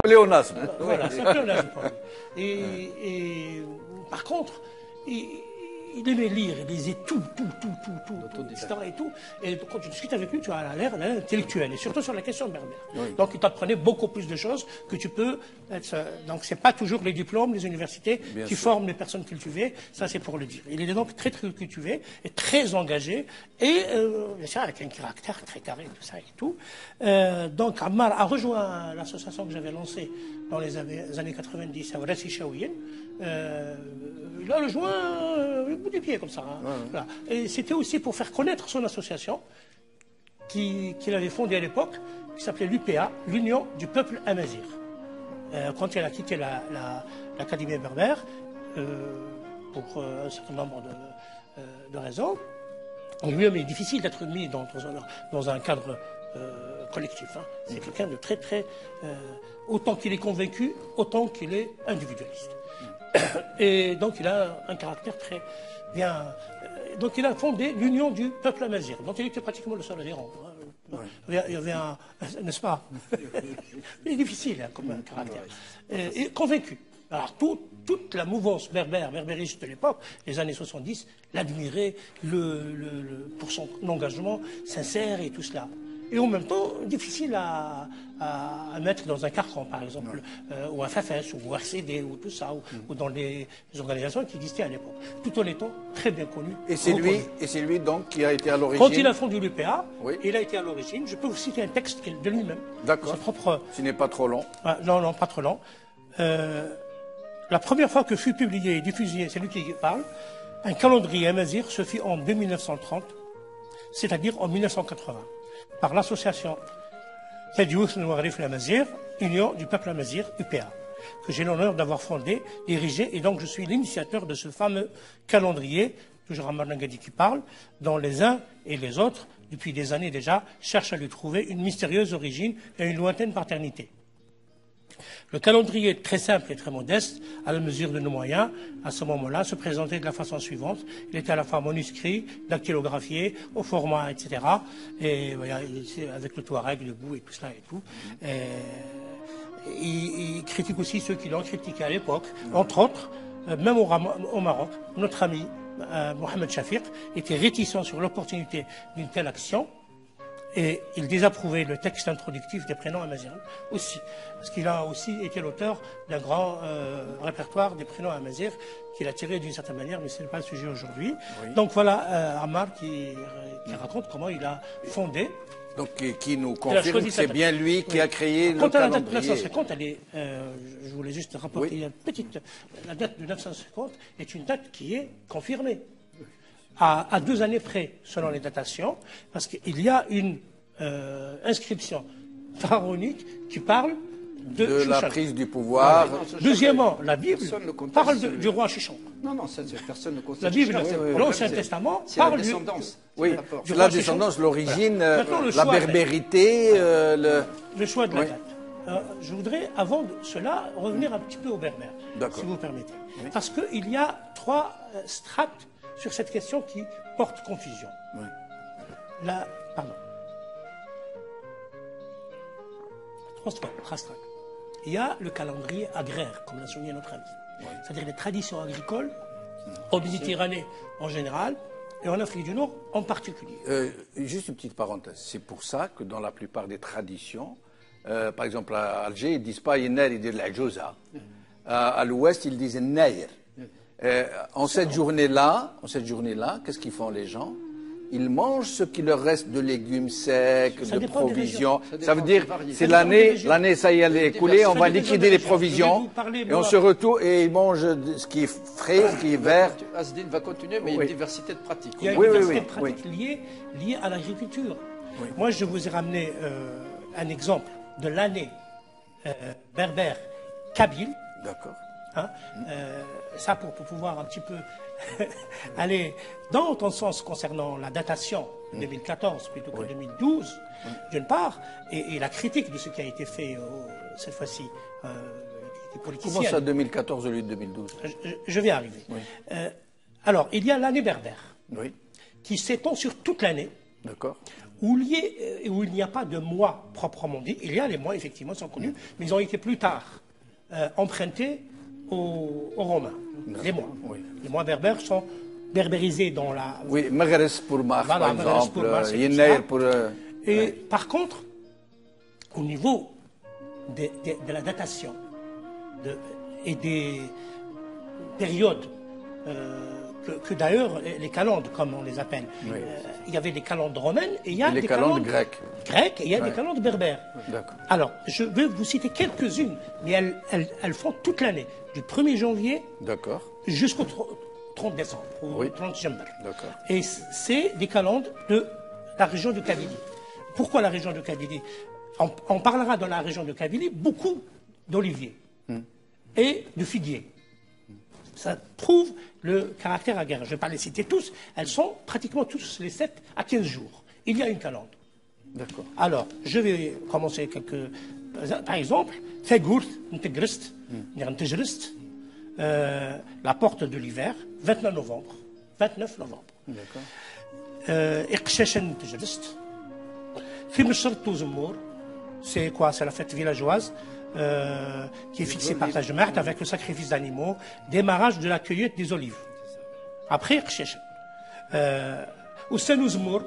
pléonasme. Voilà, c'est un pléonasme pour lui. Et par contre, il aimait lire, il lisait tout, etc. Et tout. Et quand tu discutes avec lui, tu as l'air d'un intellectuel, et surtout sur la question berbère. Oui. Donc il t'apprenait beaucoup plus de choses que tu peux être. Donc c'est pas toujours les diplômes, les universités qui forment les personnes cultivées, ça c'est pour le dire. Il est donc très cultivé et très engagé, et bien sûr avec un caractère très carré, tout ça et tout. Donc Ammar a rejoint l'association que j'avais lancée dans les années 90 à Rassi Chaouien. Il a rejoint le bout des pieds comme ça. Hein. Voilà. Et c'était aussi pour faire connaître son association qu'il avait fondée à l'époque, qui s'appelait l'UPA, l'Union du peuple amazigh. Quand il a quitté l'Académie berbère, pour un certain nombre de raisons, lui-même est difficile d'être mis dans un cadre collectif. Hein. C'est quelqu'un de très autant qu'il est convaincu, autant qu'il est individualiste. Et donc il a un caractère très bien. Donc il a fondé l'Union du peuple amazigh, dont il était pratiquement le seul adhérent. Il y avait un, n'est-ce pas? Il est difficile hein, comme caractère. Et convaincu. Alors toute la mouvance berbériste de l'époque, les années 70, l'admirait pour son engagement sincère et tout cela. Et en même temps, difficile à mettre dans un carcan, par exemple, ou à FAFES, ou RCD, ou tout ça, ou dans les organisations qui existaient à l'époque, tout en étant très bien connu. Et c'est lui donc qui a été à l'origine. Quand il a fondé l'UPA, il a été à l'origine. Je peux vous citer un texte de lui-même. D'accord. Sa propre. Ce n'est pas trop long. Non, pas trop long. La première fois que fut publié et diffusé, c'est lui qui parle, un calendrier amazigh se fit en 1930, c'est-à-dire en 1980. Par l'association Tadiouf Nouarif l'Amazigh, Union du peuple amazigh, UPA, que j'ai l'honneur d'avoir fondé, dirigé, et donc je suis l'initiateur de ce fameux calendrier, toujours Ammar Nangadi qui parle, dont les uns et les autres, depuis des années déjà, cherchent à lui trouver une mystérieuse origine et une lointaine paternité. Le calendrier est très simple et très modeste, à la mesure de nos moyens. À ce moment-là, se présentait de la façon suivante. Il était à la fois manuscrit, dactylographié, au format, etc. Et voilà, avec le Touareg debout et tout cela et tout. Il critique aussi ceux qui l'ont critiqué à l'époque. Entre autres, même au Maroc, notre ami Mohamed Shafiq était réticent sur l'opportunité d'une telle action. Et il désapprouvait le texte introductif des prénoms amazigh aussi, parce qu'il a aussi été l'auteur d'un grand répertoire des prénoms amazigh qu'il a tiré d'une certaine manière, mais ce n'est pas le sujet aujourd'hui. Oui. Donc voilà Ammar qui raconte comment il a fondé. Donc qui nous confirme que c'est bien lui qui a créé le calendrier. Quant à la date de 1950, je voulais juste rapporter la date de 1950 est une date qui est confirmée. À 2 années près, selon les datations, parce qu'il y a une inscription pharaonique qui parle de la prise du pouvoir. Deuxièmement, la Bible parle du roi Shishon. Non, personne ne conteste. La Bible, l'Ancien Testament, parle de la descendance. Oui, la descendance, l'origine, la berbérité. Le choix de la date. Je voudrais, avant cela, revenir un petit peu au berbère, si vous permettez. Oui. Parce qu'il y a 3 strates sur cette question qui porte confusion. Oui. Pardon. 3 strates. Il y a le calendrier agraire, comme l'a souligné notre ami. Oui. C'est-à-dire les traditions agricoles, en Méditerranée en général, et en Afrique du Nord en particulier. Juste une petite parenthèse. C'est pour ça que dans la plupart des traditions, par exemple à Alger, ils ne disent pas Yenner, ils disent la Joza. À l'ouest, ils disent Nair. En cette journée-là, qu'est-ce qu'ils font les gens? Ils mangent ce qui leur reste de légumes secs, de provisions. Ça veut dire, c'est l'année, ça y est, elle est écoulée, on va liquider les provisions, et on se retourne, et ils mangent ce qui est frais, ce qui est vert. Asdine va continuer, mais il y a une diversité de pratiques. Il y a une diversité de pratiques liées à l'agriculture. Oui. Moi, je vous ai ramené un exemple de l'année berbère kabyle. D'accord. Hein, ça pour pouvoir un petit peu aller dans ton sens concernant la datation 2014 plutôt que 2012 d'une part, et la critique de ce qui a été fait cette fois-ci des politiciens. Comment ça 2014 au lieu de 2012? Je vais arriver. Oui. Alors, il y a l'année berbère oui. qui s'étend sur toute l'année D'accord. où il n'y a pas de mois proprement dit. Il y a les mois, effectivement, sont connus, mais ils ont été plus tard empruntés aux Romains. Les mois. Oui. Les mois berbères sont berbérisés dans la... Oui, Maghrès pour Mars, Voilà, par Maghrès exemple, pour Mars, et tout Yennayer ça. pour... Et par contre, au niveau de la datation et des périodes que d'ailleurs les calendes, comme on les appelle, Oui. Il y avait les calendes romaines et il y a les des calendes grecques. et il y a des calendes berbères. D'accord. Alors, je vais vous citer quelques-unes, mais elles font toute l'année, du 1er janvier D'accord. jusqu'au 30 décembre, ou Oui. 30 janvier. D'accord. Et c'est des calendes de la région de Kabylie. Pourquoi la région de Kabylie? On parlera dans la région de Kabylie beaucoup d'oliviers et de figuiers. Ça prouve le caractère agraire. Je ne vais pas les citer tous. Elles sont pratiquement tous les 7 à 15 jours. Il y a une calandre. D'accord. Alors, je vais commencer quelques... Par exemple, Fegourt, Ntegrist, Ntegrist, la porte de l'hiver, 29 novembre. 29 novembre. D'accord. Iqshashan Ntegrist. Fimshar Touzemour, c'est quoi? C'est la fête villageoise qui est fixée par Tajmart avec le sacrifice d'animaux, démarrage de la cueillette des olives. Après, Iqshashan. Oussanouzmour,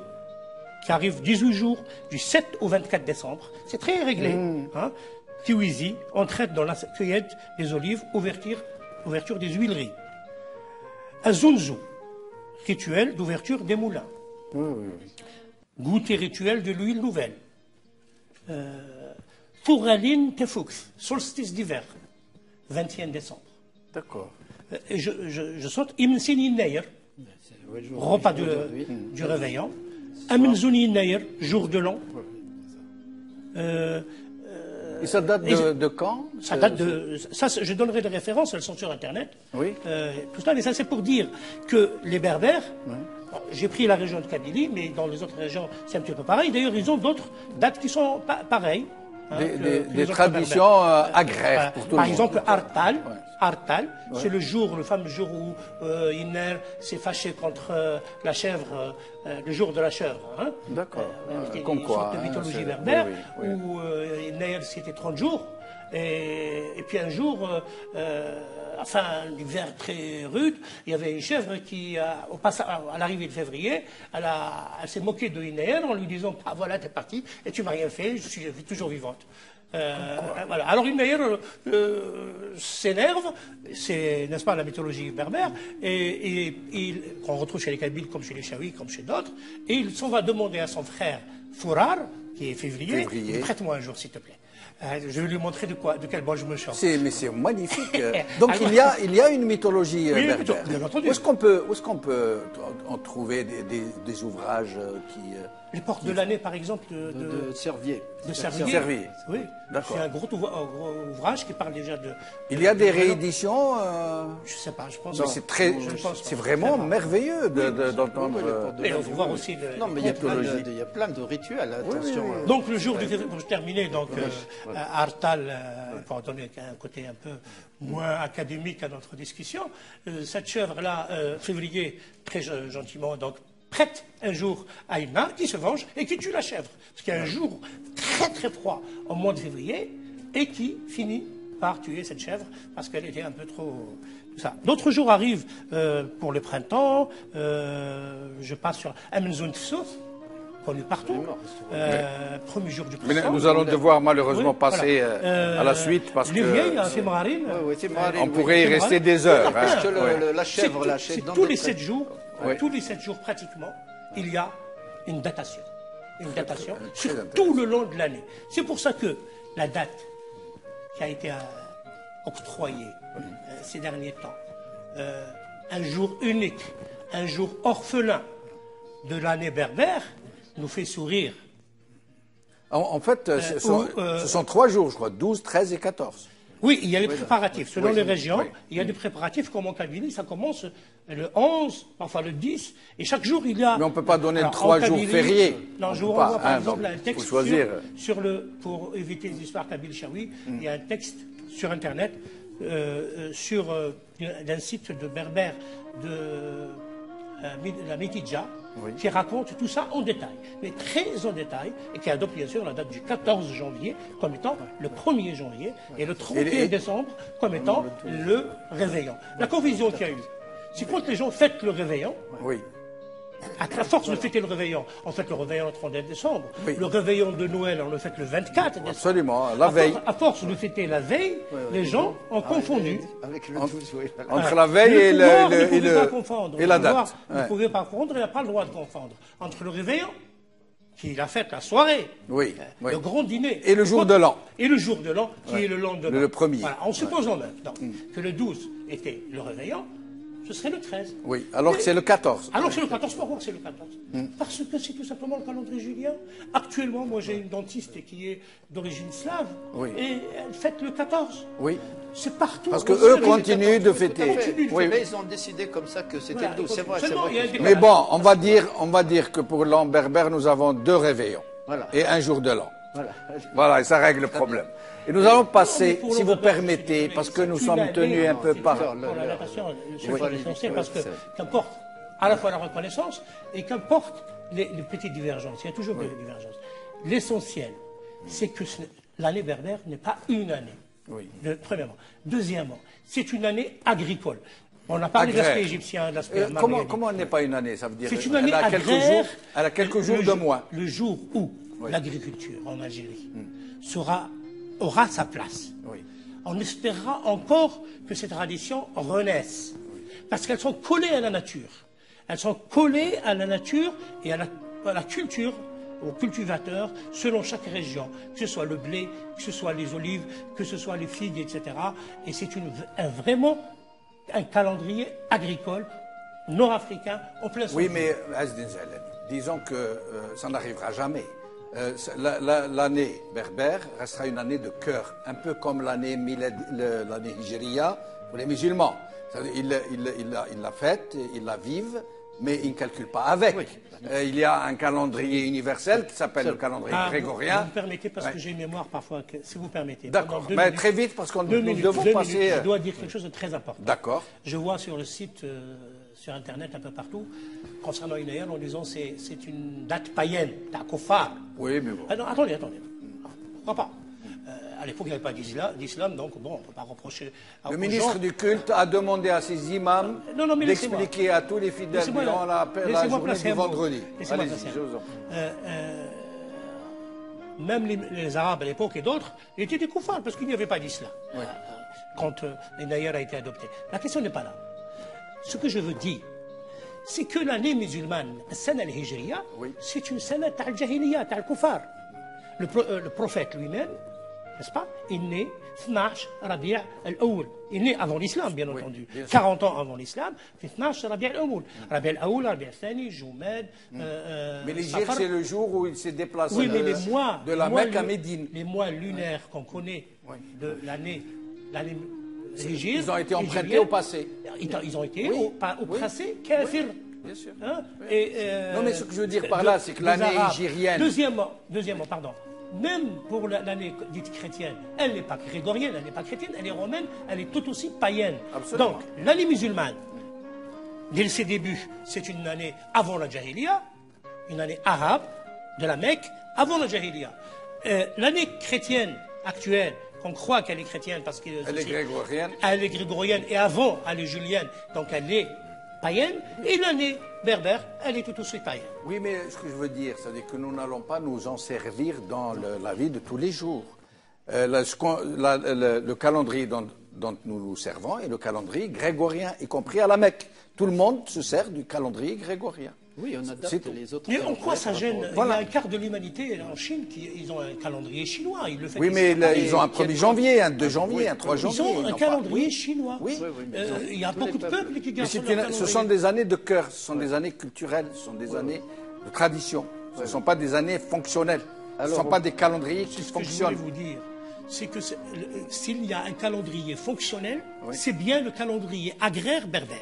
qui arrive 18 jours, du 7 au 24 décembre. C'est très réglé. Hein. Tiwizi, on traite dans la cueillette des olives, ouverture des huileries. Azunzu, rituel d'ouverture des moulins. Goûter rituel de l'huile nouvelle. Touraline Tefoux, solstice d'hiver, 21 décembre. D'accord. Je saute Imsini Neyer, repas du réveillon. Aminzouni Neyer, jour de l'an. Et ça date de quand? Ça date de. Ça, je donnerai des références, elles sont sur Internet. Oui. Tout ça, mais ça, c'est pour dire que les Berbères. Bon, j'ai pris la région de Kabylie, mais dans les autres régions, c'est un petit peu pareil. D'ailleurs, ils ont d'autres dates qui sont pareilles. Hein, Des traditions agraires pour tout le Par monde. exemple, Artal, c'est le fameux jour où Inner s'est fâché contre la chèvre, le jour de la chèvre. Hein. D'accord. Comme Comme quoi, de hein, mythologie c'est- berbère, oui, oui. où Inner c'était 30 jours. Et puis un jour, enfin, l'hiver très rude, il y avait une chèvre qui, à l'arrivée de février, elle s'est moquée de Inner en lui disant ah, voilà, t'es parti et tu m'as rien fait, je suis toujours vivante. Voilà. Alors Inner s'énerve, c'est, n'est-ce pas, la mythologie berbère, et qu'on retrouve chez les Kabyles comme chez les Chaouis, comme chez d'autres, et il s'en va demander à son frère Fourar, qui est février. Prête-moi un jour, s'il te plaît. Je vais lui montrer de quel bois je me chante. Mais c'est magnifique. Donc il y a une mythologie berbère. bien entendu. Où est-ce qu'on peut en trouver des ouvrages qui... Les portes de l'année, par exemple, De Servier. de Servier. Servier. Oui. D'accord. C'est un gros ouvrage qui parle déjà de... Il y a des rééditions Je sais pas, je pense mais pas. c'est très, Je pense c'est pas. vraiment Je sais pas. merveilleux d'entendre. Et on va voir aussi... Non, mais il y a plein de rituels, attention. Donc le jour du février, pour terminer, donc Artal, pour donner un côté un peu moins académique à notre discussion, cette chèvre-là, février, très gentiment, donc prête un jour à une main qui se venge et qui tue la chèvre. Parce qu'il y a un jour très très froid au mois de février et qui finit par tuer cette chèvre parce qu'elle était un peu trop... tout ça. D'autres jours arrivent pour le printemps. Je passe sur Amenzun Tsouf, connu partout. Premier jour du Mais printemps. nous allons devoir malheureusement Oui, passer voilà. à la suite parce Les vieilles, que c'est Marine. on pourrait y rester des heures. Parce que hein. la chèvre, C'est dans tous les d'autres- 7 jours, Oui. tous les 7 jours pratiquement, il y a une datation. Une datation sur intéressant. tout le long de l'année. C'est pour ça que la date qui a été octroyée ces derniers temps, un jour unique, un jour orphelin de l'année berbère, nous fait sourire. En fait, ce sont 3 jours, je crois, 12, 13 et 14. Oui, il y a les préparatifs. Selon les régions, oui. il y a des préparatifs comme en Kabylie, ça commence le 11, parfois le 10, et chaque jour il y a... Mais on ne peut pas donner Alors, 3 en jours Kabylie, fériés. Non, je On vous peut pas, renvoie par hein, exemple donc, un texte faut choisir. pour éviter les histoires kabyle-chaoui, il y a un texte sur Internet d'un site de berbère de la Mitidja, Oui. qui raconte tout ça en détail, mais très en détail, et qui adopte bien sûr la date du 14 janvier comme étant le 1er janvier et le 31 décembre comme étant le réveillon. La confusion qu'il y a eu, c'est quand les gens fêtent le réveillon, Oui. à force de fêter le réveillon, on fête le réveillon le 31 décembre, Oui. le réveillon de Noël, on le fête le 24 décembre. Absolument, la veille. À force de fêter la veille, les gens ont confondu. Avec le 12, oui. Voilà. Entre la veille et pouvoir ne pouvait pas confondre. et la Le pouvoir date. ne pouvait pas confondre, il n'a pas le droit de confondre. Entre le réveillon, qui est la fête, la soirée, Oui, oui. le grand dîner. Et le jour de l'an. Et le jour de l'an, qui est le lendemain. Le premier. Voilà. En supposant maintenant que le 12 était le réveillon, ce serait le 13. Oui, alors que c'est le 14. Alors c'est le 14, pourquoi c'est le 14 Parce que c'est tout simplement le calendrier julien. Actuellement, moi j'ai une dentiste qui est d'origine slave, Oui. et elle fête le 14. Oui. C'est partout. Parce que On eux sait, continuent de Tout à fêter. fait. Oui. Mais ils ont décidé comme ça que c'était Voilà, le 12. C'est vrai, c'est seulement, vrai. il y a que- des- Mais bon, on va dire que pour l'an berbère, nous avons 2 réveillons. Voilà. Et un jour de l'an. Voilà. Voilà, et ça règle le problème. Et nous allons passer, pour si le vous berbère, permettez, c'est parce que nous une sommes année, tenus un peu par... Pour la natation, le Oui. essentiel, Oui, parce que c'est- qu'importe à la fois la reconnaissance et qu'importe les petites divergences, il y a toujours des divergences. L'essentiel, c'est que l'année berbère n'est pas une année. Oui. Premièrement. Deuxièmement, c'est une année agricole. On a parlé de Agraire. l'aspect égyptien, de l'aspect Comment mamélique. elle n'est pas une année? Ça veut dire C'est une année elle a quelques agraire. jours, elle a quelques jours Le de jour- moins. Le jour où l'agriculture en Algérie aura sa place. Oui. On espérera encore que ces traditions renaissent. Parce qu'elles sont collées à la nature. Elles sont collées à la nature et à la culture, aux cultivateurs, selon chaque région. Que ce soit le blé, que ce soit les olives, que ce soit les figues, etc. Et c'est vraiment un calendrier agricole nord-africain en plein centre. Oui, mais Azdin Zalani, disons que ça n'arrivera jamais. L'année berbère restera une année de cœur, un peu comme l'année hijriya pour les musulmans. Ils la fêtent, ils la vivent, mais ils ne calculent pas avec. Il y a un calendrier universel qui s'appelle le calendrier grégorien. Vous me permettez, parce que j'ai une mémoire parfois, si vous permettez. D'accord, Pendant 2 mais minutes, très vite parce que deux nous minutes, devons 2 passer... minutes, je dois dire quelque chose de très important. D'accord. Je vois sur le site, sur Internet, un peu partout, concernant une ayah, en disant c'est une date païenne, takofar. Oui, mais bon. Ah non, attendez. Pourquoi pas à l'époque, il n'y avait pas d'islam, donc bon, on ne peut pas reprocher Le aux ministre gens. du culte a demandé à ses imams Non, mais laissez-moi. d'expliquer à tous les fidèles Laissez-moi durant la laissez-moi journée placer du un mot. vendredi. Laissez-moi Allez-y, placer un je mot. vous en prie. Même les Arabes à l'époque et d'autres étaient des koufars parce qu'il n'y avait pas d'islam quand les Nayar a été adopté. La question n'est pas là. Ce que je veux dire, c'est que l'année musulmane, Sana al-Hijriya, c'est une Sana al-Jahiliya, al-Koufar. Le prophète lui-même, n'est-ce pas, il naît 12 Rabi' al-Awwal. Il naît avant l'islam, bien entendu. 40 ans avant l'islam, 12 Rabi' al-Awwal. Rabi' al-Awwal, Rabi' al-Thani, Jumad, Mais l'Hijr, c'est le jour où il s'est déplacé oui, mais les mois, de la Mecque à Médine. Les mois lunaires qu'on connaît de l'année Hijr, Ils ont été empruntés hijrienne, au passé. Ils ont été Oui. au passé kafir. Bien sûr. Hein, Non, mais ce que je veux dire par là, c'est que l'année hijrienne- Deuxièmement, pardon. Même pour l'année dite chrétienne, elle n'est pas grégorienne, elle n'est pas chrétienne, elle est romaine, elle est tout aussi païenne. Absolument. Donc, l'année musulmane, dès ses débuts, c'est une année avant la Jahiliya, une année arabe de la Mecque avant la Jahiliya. L'année chrétienne actuelle, qu'on croit qu'elle est chrétienne parce qu'elle Elle est grégorienne. Elle est grégorienne et avant, elle est julienne, donc elle est païenne. Et l'année berbère, elle est tout aussi païenne. Oui, mais ce que je veux dire, c'est que nous n'allons pas nous en servir dans la vie de tous les jours. Le calendrier dont nous nous servons est le calendrier grégorien, y compris à la Mecque. Tout le monde se sert du calendrier grégorien. Oui, on C'est adapte tout. les autres. Mais en quoi ça gêne? Voilà. Il y a un quart de l'humanité en Chine ils ont un calendrier chinois. Ils le font Oui, ici. mais ils ont un 1er janvier, un 2 janvier, un 3 Ils janvier. ont un n'ont calendrier pas- chinois. Oui. mais Il y a tous beaucoup les de peuples. peuples qui Mais gardent c'est leur ce calendrier. sont des années de cœur, ce sont des années culturelles, ce sont des années de tradition. Ce ne sont pas des années fonctionnelles. Ce ne sont pas des calendriers qui Ce que je voulais fonctionnent. vous dire, c'est que s'il y a un calendrier fonctionnel, c'est bien le calendrier agraire berbère.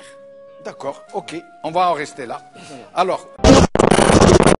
D'accord, ok, on va en rester là. Alors.